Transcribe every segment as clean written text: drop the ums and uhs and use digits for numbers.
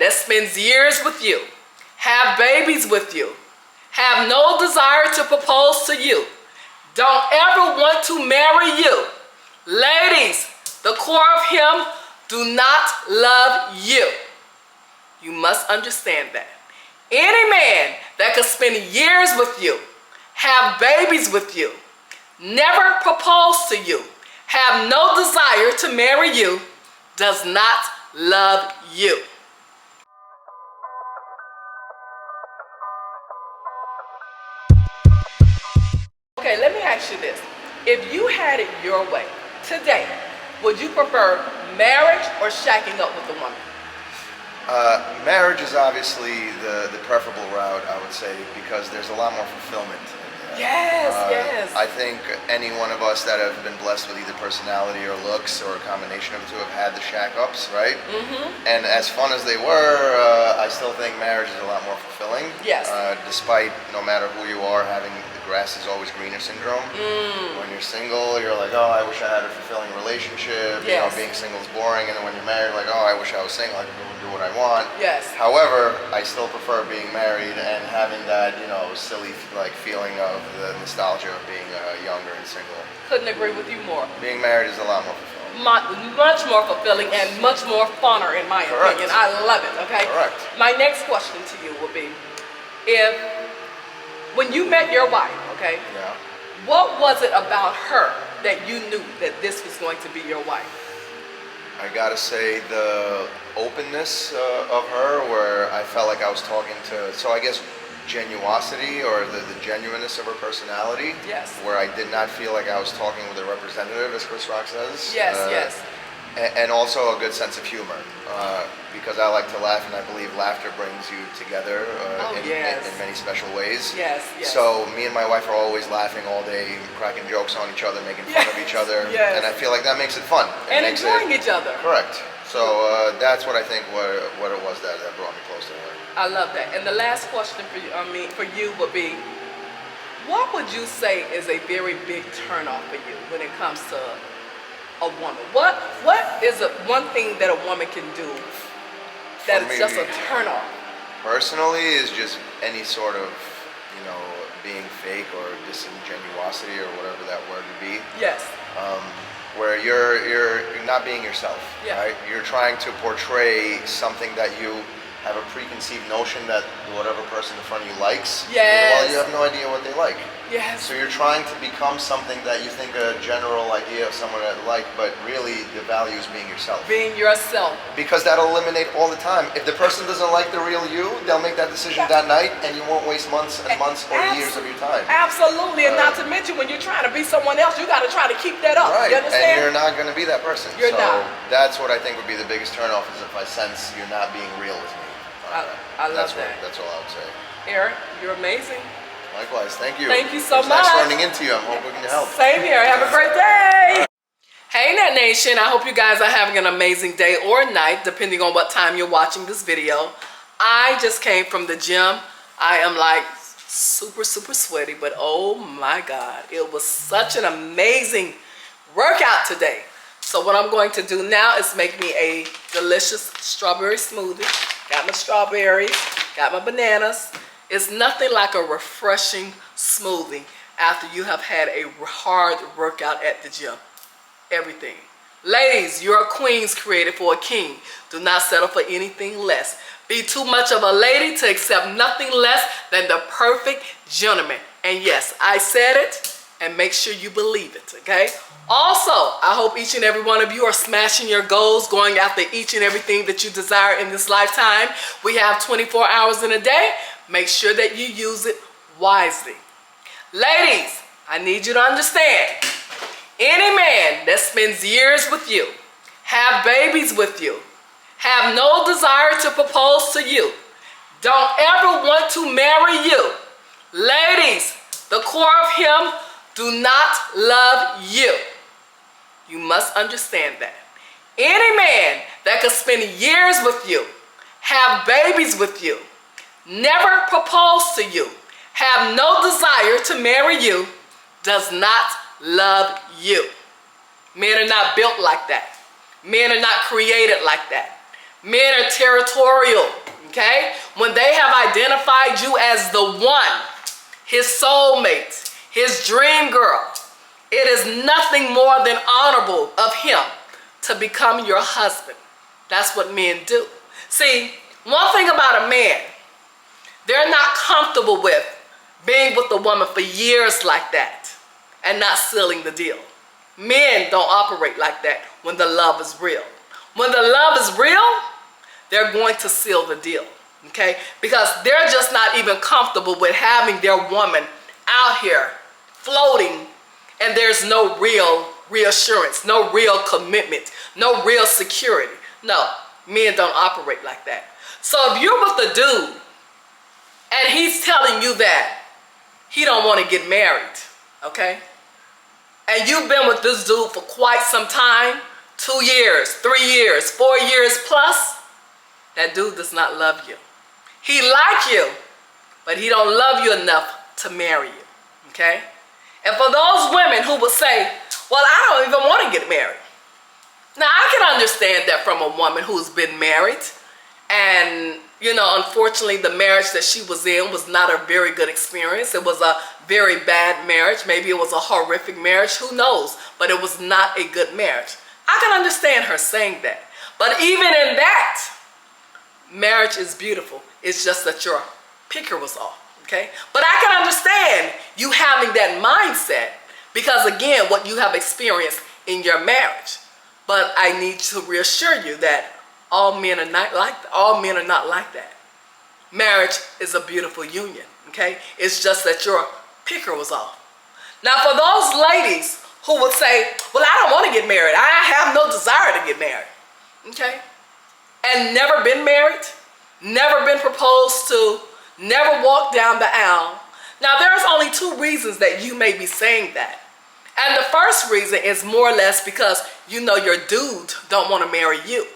that spends years with you, have babies with you, have no desire to propose to you, don't ever want to marry you. Ladies, the core of him do not love you. You must understand that. Any man that could spend years with you, have babies with you, never propose to you, have no desire to marry you, does not love you. Okay, let me ask you this. If you had it your way today, would you prefer marriage or shacking up with a woman? Marriage is obviously the preferable route, I would say, because there's a lot more fulfillment. Yes, yes. I think any one of us that have been blessed with either personality or looks or a combination of the two have had the shack-ups, right? Mm-hmm. And as fun as they were, I still think marriage is a lot more fulfilling. Yes. Despite, no matter who you are, having the grass is always greener syndrome. When you're single, you're like, oh, I wish I had a fulfilling relationship. Yes. You know, being single is boring. And then when you're married, like, oh, I wish I was single. I could go and do what I want. Yes. However, I still prefer being married and having that, you know, silly feeling of the nostalgia of being younger and single. Couldn't agree with you more. Being married is a lot more fulfilling. Much more fulfilling and much more funner, in my opinion. I love it. Okay. Correct. My next question to you will be, when you met your wife, okay? Yeah. What was it about her that you knew that this was going to be your wife? I gotta say the openness of her, where I felt like I was talking to, so I guess genuosity or the genuineness of her personality. Yes. Where I did not feel like I was talking with a representative, as Chris Rock says. Yes, yes. And also a good sense of humor, because I like to laugh, and I believe laughter brings you together in many special ways. Yes, yes. So me and my wife are always laughing all day, cracking jokes on each other, making fun of each other, and I feel like that makes it fun. And enjoying each other. Correct. So that's what I think what it was that brought me close to her. I love that. And the last question for you would be, what would you say is a very big turnoff for you when it comes to a woman? What is one thing that a woman can do that is just a turnoff? Personally, is just any sort of, you know, being fake or disingenuosity or whatever that word would be. Yes. Where you're not being yourself. Yeah. Right? You're trying to portray something that you have a preconceived notion that whatever person in front of you likes. Yes. Well, you have no idea what they like. Yes. So you're trying to become something that you think a general idea of someone that like, but really the value is being yourself. Being yourself. Because that'll eliminate all the time. If the person doesn't like the real you, they'll make that decision that night, and you won't waste months and months or years of your time. Absolutely, and not to mention when you're trying to be someone else, you got to try to keep that up. Right. You understand? And you're not going to be that person. You're not. That's what I think would be the biggest turnoff, is if I sense you're not being real with me. I love that. That's all I would say. Eric, you're amazing. Likewise, thank you. Thank you so much. Nice running into you. I hope we can help. Same here. Have a great day. Hey, Net Nation. I hope you guys are having an amazing day or night, depending on what time you're watching this video. I just came from the gym. I am like super sweaty, but oh my God, it was such an amazing workout today. So what I'm going to do now is make me a delicious strawberry smoothie. Got my strawberries, got my bananas. It's nothing like a refreshing smoothie after you have had a hard workout at the gym. Everything. Ladies, you're queens created for a king. Do not settle for anything less. Be too much of a lady to accept nothing less than the perfect gentleman. And yes, I said it, and make sure you believe it, okay? Also, I hope each and every one of you are smashing your goals, going after each and everything that you desire in this lifetime. We have 24 hours in a day. Make sure that you use it wisely. Ladies, I need you to understand, any man that spends years with you, have babies with you, have no desire to propose to you, don't ever want to marry you. Ladies, the core of him do not love you. You must understand that. Any man that could spend years with you, have babies with you, never propose to you, have no desire to marry you, does not love you. Men are not built like that. Men are not created like that. Men are territorial, okay? When they have identified you as the one, his soulmate, his dream girl, it is nothing more than honorable of him to become your husband. That's what men do. See, one thing about a man, they're not comfortable with being with a woman for years like that and not sealing the deal. Men don't operate like that when the love is real. When the love is real, they're going to seal the deal, okay? Because they're just not even comfortable with having their woman out here floating and there's no real reassurance, no real commitment, no real security. No, men don't operate like that. So if you're with a dude and he's telling you that he don't want to get married, okay? And you've been with this dude for quite some time, 2 years, 3 years, 4 years plus, that dude does not love you. He like you, but he don't love you enough to marry you, okay? And for those women who would say, well, I don't even want to get married. Now, I can understand that from a woman who's been married and, you know, unfortunately the marriage that she was in was not a very good experience. It was a very bad marriage. Maybe it was a horrific marriage. Who knows? But it was not a good marriage. I can understand her saying that. But even in that, marriage is beautiful. It's just that your picker was off, okay? But I can understand you having that mindset because, again, what you have experienced in your marriage. But I need to reassure you that all men are not like that. All men are not like that. Marriage is a beautiful union, okay? It's just that your picker was off. Now, for those ladies who would say, well, I don't want to get married. I have no desire to get married, okay? And never been married, never been proposed to, never walked down the aisle. Now, there's only 2 reasons that you may be saying that. And the first reason is more or less because you know your dude don't want to marry you.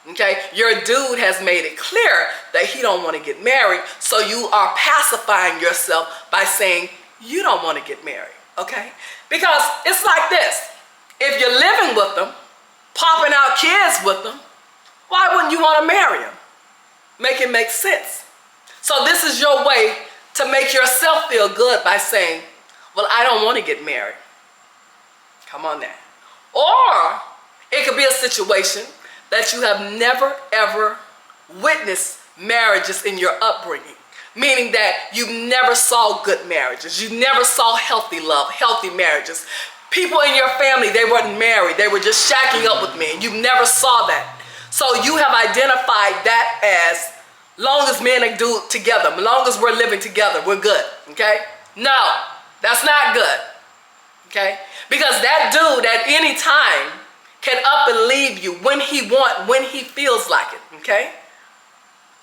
Okay? Your dude has made it clear that he don't want to get married, so you are pacifying yourself by saying you don't want to get married. Okay? Because it's like this. If you're living with them, popping out kids with them, why wouldn't you want to marry them? Make it make sense. So this is your way to make yourself feel good by saying, well, I don't want to get married. Come on now. Or it could be a situation that you have never, ever witnessed marriages in your upbringing. Meaning that you never saw good marriages. You never saw healthy love, healthy marriages. People in your family, they weren't married. They were just shacking up with men. You never saw that. So you have identified that as long as men and do together, as long as we're living together, we're good, okay? No, that's not good, okay? Because that dude at any time can up and leave you when he feels like it, okay?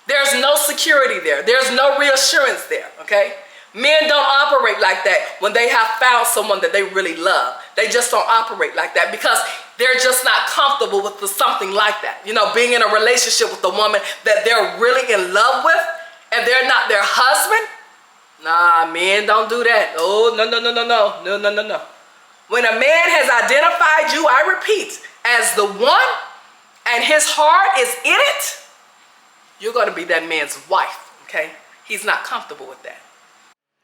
There's no security there. There's no reassurance there, okay? Men don't operate like that when they have found someone that they really love. They just don't operate like that because they're just not comfortable with something like that. You know, being in a relationship with a woman that they're really in love with and they're not their husband. Nah, men don't do that. Oh, no. When a man has identified you, I repeat, as the one and his heart is in it, you're going to be that man's wife, okay? He's not comfortable with that.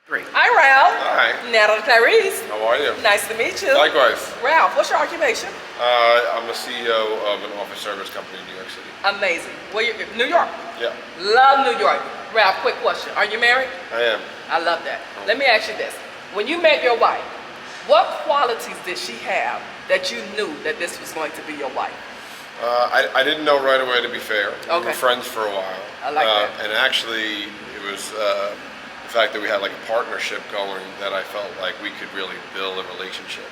3. Hi, Ralph. Hi. Natalie Clarice. How are you? Nice to meet you. Likewise. Ralph, what's your occupation? I'm the CEO of an office service company in New York City. Amazing. Well, you're New York. Yeah. Love New York. Ralph, quick question. Are you married? I am. I love that. Let me ask you this. When you met your wife, what qualities did she have that you knew that this was going to be your wife? I didn't know right away, to be fair. Okay. We were friends for a while. I like that. And actually, it was the fact that we had like a partnership going that I felt like we could really build a relationship.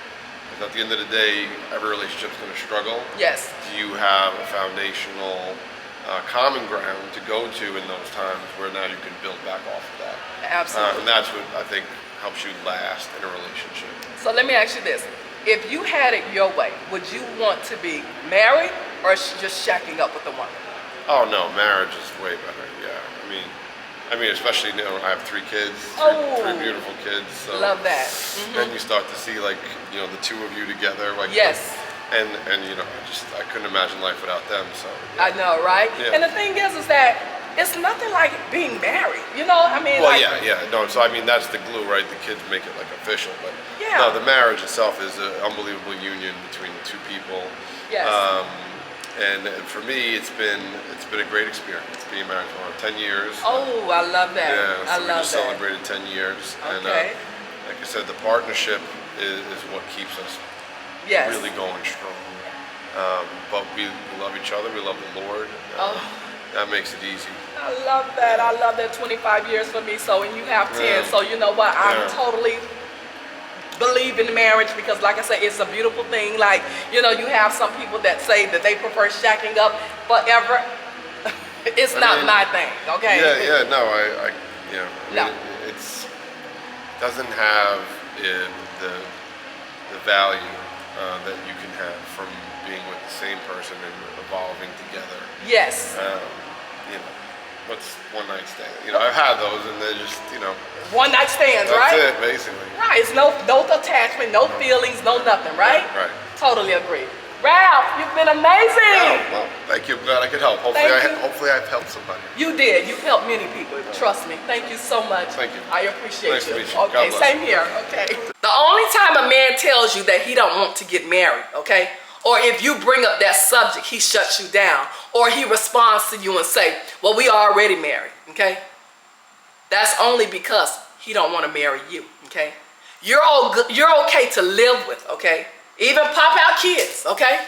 Because at the end of the day, every relationship's going to struggle. Yes. Do you have a foundational common ground to go to in those times where now you can build back off of that? Absolutely. And that's what I think helps you last in a relationship. So let me ask you this. If you had it your way, would you want to be married or just shacking up with a woman? Oh no, marriage is way better. Yeah, I mean, especially now I have 3 kids, three beautiful kids. So love that. then you start to see like the 2 of you together, like yes, and you know, I couldn't imagine life without them. So I know, right? Yeah. And the thing is that it's nothing like being married. You know, I mean, well, like, yeah, no. So I mean, that's the glue, right? The kids make it like official, but Yeah. no, the marriage itself is an unbelievable union between the two people. Yes. And for me, it's been a great experience being married for 10 years. Oh, I love that. Yeah, so I we love just that. celebrated 10 years, and Okay. like I said, the partnership is what keeps us Yes. really going strong. But we love each other. We love the Lord. Oh. That makes it easy. I love that. I love that. 25 years for me. So, and you have 10. Yeah. So, you know what? I'm Yeah. totally believe in marriage because, like I said, it's a beautiful thing. Like, you know, you have some people that say that they prefer shacking up forever. It's not mean, my thing. Okay. Yeah, no, I No. It's doesn't have the value that you can have from being with the same person and evolving together. Yes. You know, what's one night stand? You know, I've had those, and they're just, you know, One night stands, that's right? it, basically. Right. It's no attachment, no feelings, no nothing, right? Right. Totally agree. Ralph, you've been amazing. Oh, well, thank you. I'm glad I could help. Hopefully I've helped somebody. You did. You've helped many people. Trust me. Thank you so much. Thank you. I appreciate Nice you. to meet you. Okay, God bless. same here. Okay. The only time a man tells you that he don't want to get married, okay, or if you bring up that subject, he shuts you down, or he responds to you and say, "Well, we are already married," okay? That's only because he don't want to marry you, okay? You're all good. You're okay to live with, okay? Even pop out kids, okay?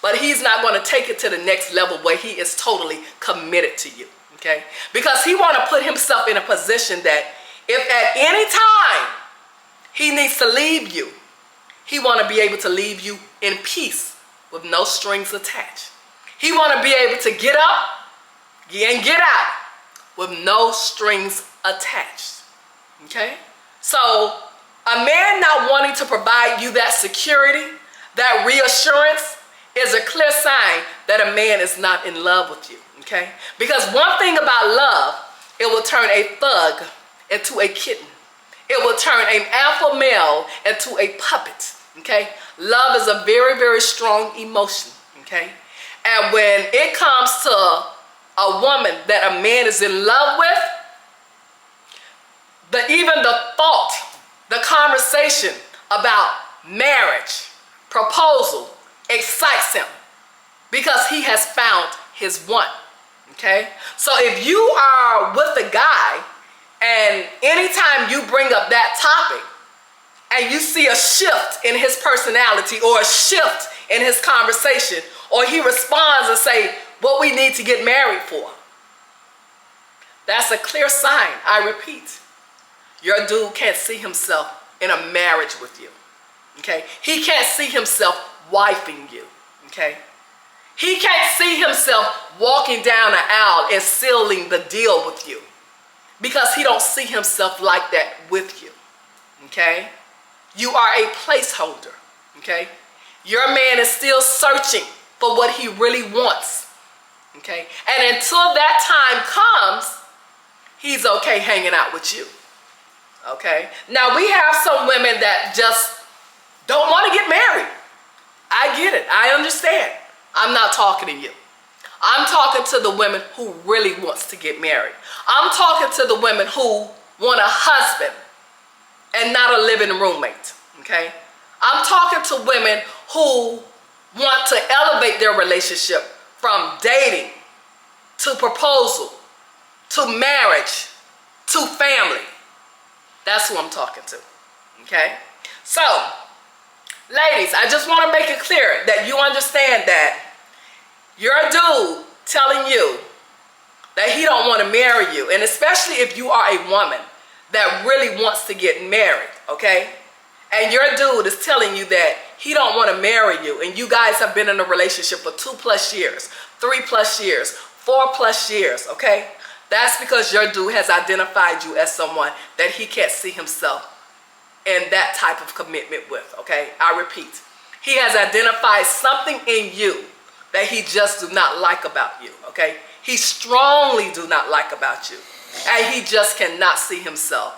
But he's not going to take it to the next level where he is totally committed to you, okay? Because he want to put himself in a position that if at any time he needs to leave you, he want to be able to leave you in peace with no strings attached. He want to be able to get up and get out with no strings attached, okay? So a man not wanting to provide you that security, that reassurance, is a clear sign that a man is not in love with you, okay? Because one thing about love, it will turn a thug into a kitten. It will turn an alpha male into a puppet, okay? Love is a very, very strong emotion, okay? And when it comes to a woman that a man is in love with, even the thought, the conversation about marriage, proposal, excites him because he has found his one, okay? So if you are with a guy and anytime you bring up that topic and you see a shift in his personality or a shift in his conversation, or he responds and say, "What we need to get married for," that's a clear sign. I repeat, your dude can't see himself in a marriage with you, okay? He can't see himself wifing you, okay? He can't see himself walking down the aisle and sealing the deal with you because he don't see himself like that with you, okay? You are a placeholder, okay? Your man is still searching for what he really wants, okay? And until that time comes, he's okay hanging out with you, okay? Now, we have some women that just don't want to get married. I get it. I understand. I'm not talking to you. I'm talking to the women who really wants to get married. I'm talking to the women who want a husband and not a living roommate, okay? I'm talking to women who want to elevate their relationship from dating to proposal to marriage to family. That's who I'm talking to, okay? So, ladies, I just want to make it clear that you understand that your dude telling you that he don't want to marry you, and especially if you are a woman that really wants to get married, okay? And your dude is telling you that he don't want to marry you, and you guys have been in a relationship for 2+ years, 3+ years, 4+ years, okay? That's because your dude has identified you as someone that he can't see himself in that type of commitment with, okay? I repeat, he has identified something in you that he just do not like about you, okay? He strongly do not like about you, and he just cannot see himself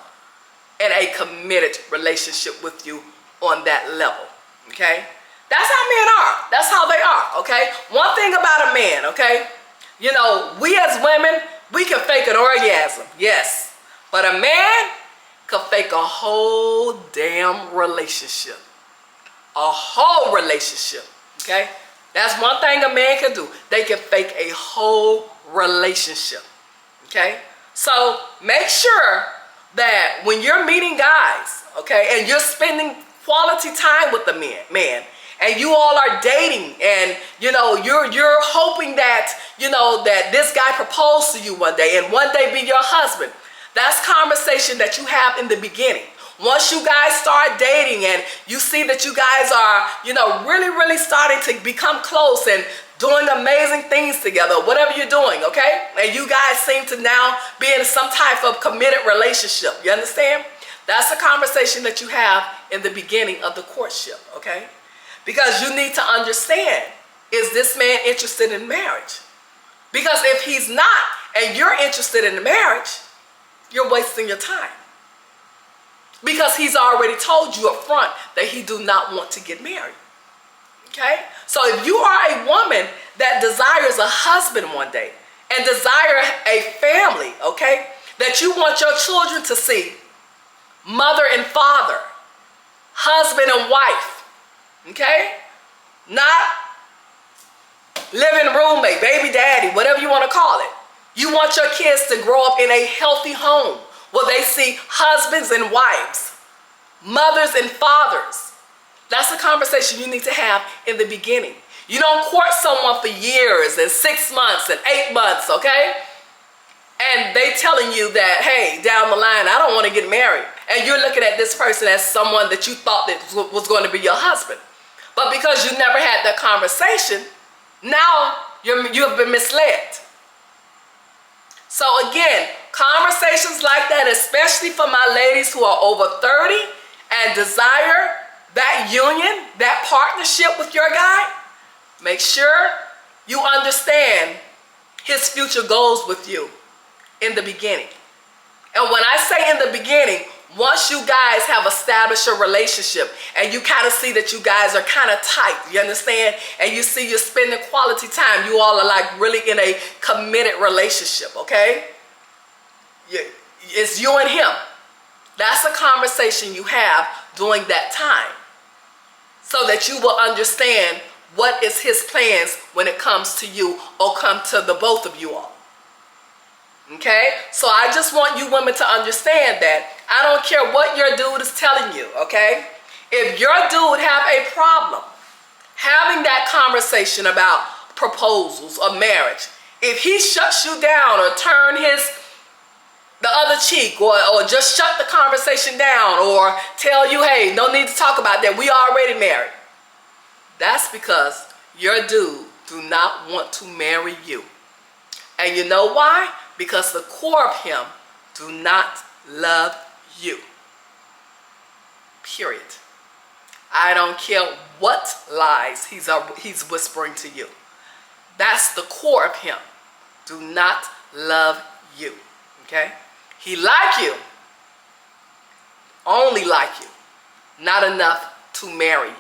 in a committed relationship with you on that level, okay? That's how men are. That's how they are, okay? One thing about a man, okay? You know, we as women, we can fake an orgasm, yes. But a man can fake a whole damn relationship. A whole relationship, okay? That's one thing a man can do. They can fake a whole relationship, okay? So make sure that when you're meeting guys, okay, and you're spending quality time with the man, and you all are dating, and you know you're hoping that that this guy proposed to you one day and one day be your husband. That's conversation that you have in the beginning. Once you guys start dating and you see that you guys are really starting to become close and doing amazing things together, whatever you're doing, okay? And you guys seem to now be in some type of committed relationship. You understand? That's the conversation that you have in the beginning of the courtship, okay? Because you need to understand, is this man interested in marriage? Because if he's not, and you're interested in the marriage, you're wasting your time. Because he's already told you up front that he do not want to get married. Okay? So if you are a woman that desires a husband one day and desire a family, okay, that you want your children to see mother and father, husband and wife, okay? Not living roommate, baby daddy, whatever you want to call it. You want your kids to grow up in a healthy home where they see husbands and wives, mothers and fathers. That's a conversation you need to have in the beginning. You don't court someone for years and 6 months and 8 months, okay? And they telling you that, hey, down the line, I don't want to get married. And you're looking at this person as someone that you thought that was going to be your husband. But because you never had that conversation, now you have been misled. So again, conversations like that, especially for my ladies who are over 30 and desire that union, that partnership with your guy, make sure you understand his future goals with you in the beginning. And when I say in the beginning, once you guys have established a relationship and you kind of see that you guys are kind of tight, you understand? And you see you're spending quality time, you all are like really in a committed relationship, okay? It's you and him. That's a conversation you have during that time so that you will understand what is his plans when it comes to you or come to the both of you all. Okay? So I just want you women to understand that I don't care what your dude is telling you, okay? If your dude have a problem having that conversation about proposals or marriage, if he shuts you down or turn the other cheek or just shut the conversation down or tell you, hey, no need to talk about that, we already married, that's because your dude do not want to marry you. And you know why? Because the core of him do not love you. Period. I don't care what lies he's whispering to you. That's the core of him. Do not love you. Okay? He like you. Only like you. Not enough to marry you.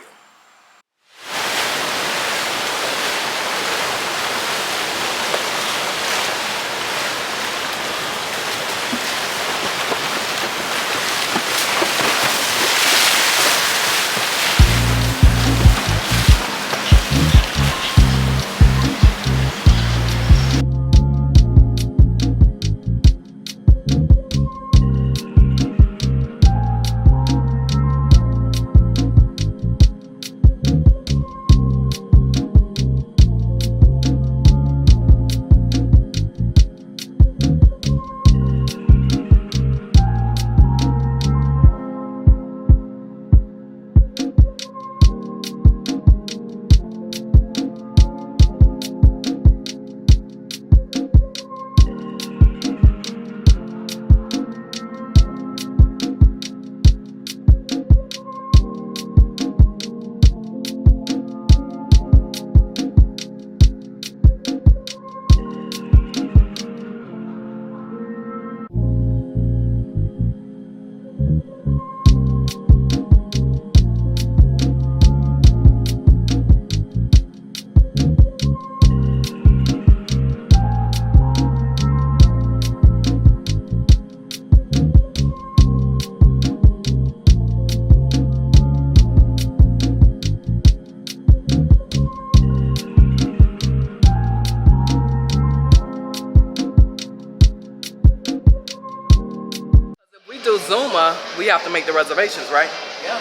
Zuma, we have to make the reservations, right? Yeah.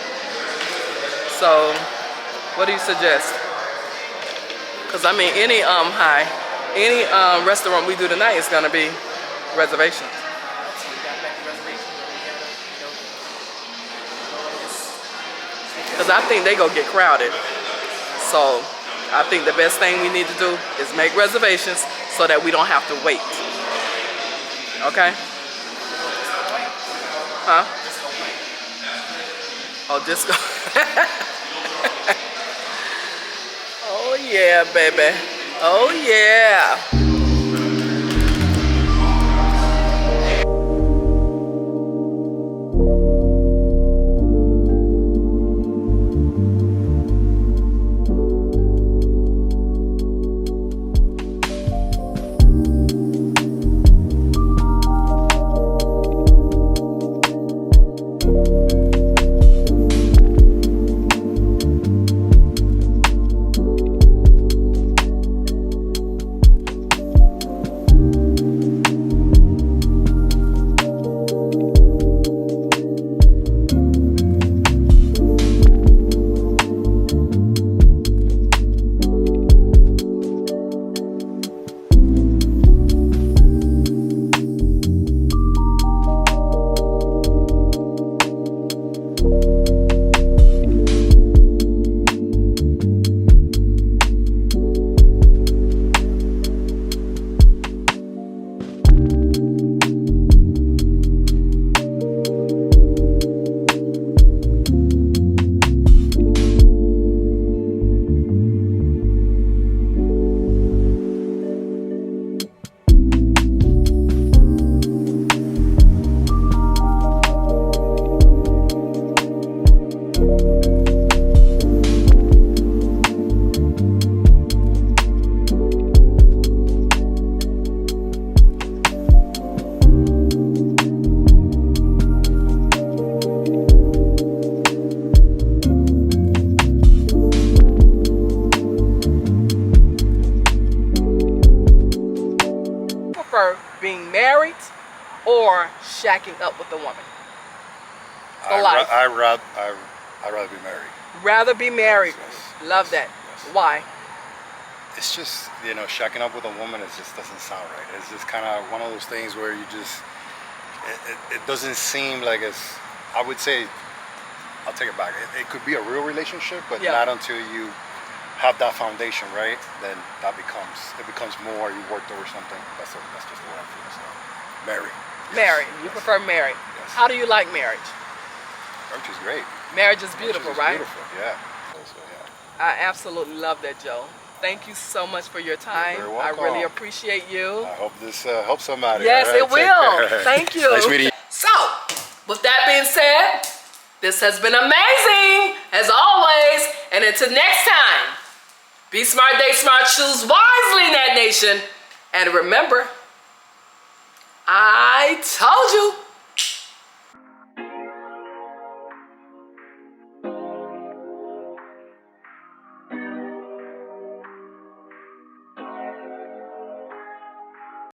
So, what do you suggest? Because I mean, any restaurant we do tonight is gonna be reservations. Because I think they gonna get crowded. So, I think the best thing we need to do is make reservations so that we don't have to wait. Okay? Huh? Oh, disco. Oh yeah, baby. Oh yeah. Being married or shacking up with a woman? I'd rather be married. Rather be married. Yes. Love that. Yes. Why? It's just, shacking up with a woman, it just doesn't sound right. It's just kind of one of those things where you just, it doesn't seem like it's, I would say, I'll take it back. It could be a real relationship, but not until you have that foundation, right? Then it becomes more, you work towards something. That's just the way I feel. So, married. Married. You prefer married. Yes. How do you like marriage? Marriage is great. Marriage is beautiful, right? Beautiful, yeah. So, yeah. I absolutely love that, Joe. Thank you so much for your time. You're very I welcome. really appreciate you. I hope this helps somebody. Yes, all right? it will. Take care. Thank you. Nice meeting you. So, with that being said, this has been amazing, as always. And until next time, be smart, date smart, choose wisely, Nat Nation. And remember, I told you.